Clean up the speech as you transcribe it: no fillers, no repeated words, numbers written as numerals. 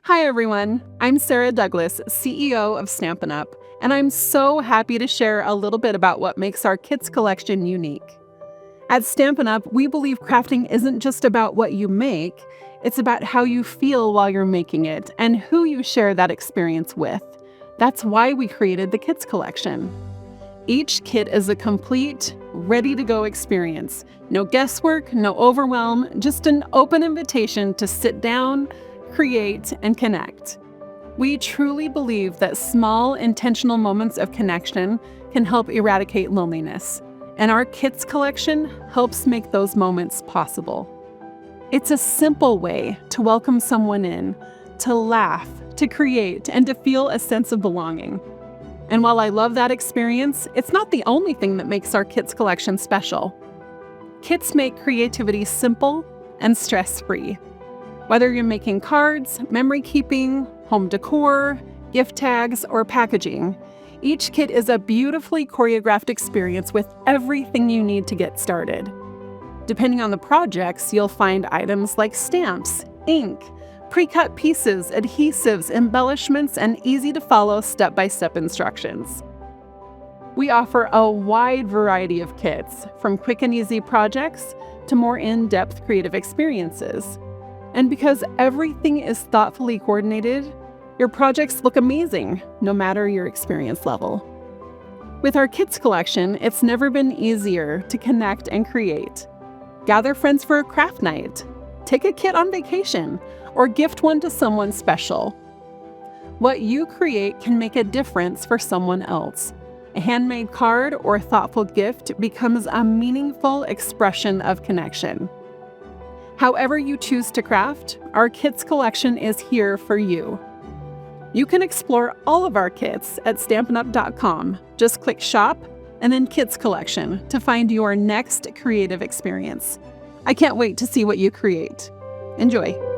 Hi everyone, I'm Sarah Douglas, CEO of Stampin' Up, and I'm so happy to share a little bit about what makes our kits collection unique. At Stampin' Up, we believe crafting isn't just about what you make, it's about how you feel while you're making it and who you share that experience with. That's why we created the kits collection. Each kit is a complete, ready-to-go experience. No guesswork, no overwhelm, just an open invitation to sit down, create, and connect. We truly believe that small, intentional moments of connection can help eradicate loneliness, and our kits collection helps make those moments possible. It's a simple way to welcome someone in, to laugh, to create, and to feel a sense of belonging. And while I love that experience, it's not the only thing that makes our kits collection special. Kits make creativity simple and stress-free. Whether you're making cards, memory keeping, home decor, gift tags, or packaging, each kit is a beautifully choreographed experience with everything you need to get started. Depending on the projects, you'll find items like stamps, ink, pre-cut pieces, adhesives, embellishments, and easy-to-follow step-by-step instructions. We offer a wide variety of kits, from quick and easy projects to more in-depth creative experiences. And because everything is thoughtfully coordinated, your projects look amazing, no matter your experience level. With our kits collection, it's never been easier to connect and create. Gather friends for a craft night, take a kit on vacation, or gift one to someone special. What you create can make a difference for someone else. A handmade card or thoughtful gift becomes a meaningful expression of connection. However you choose to craft, our kits collection is here for you. You can explore all of our kits at stampinup.com. Just click Shop and then Kits Collection to find your next creative experience. I can't wait to see what you create. Enjoy!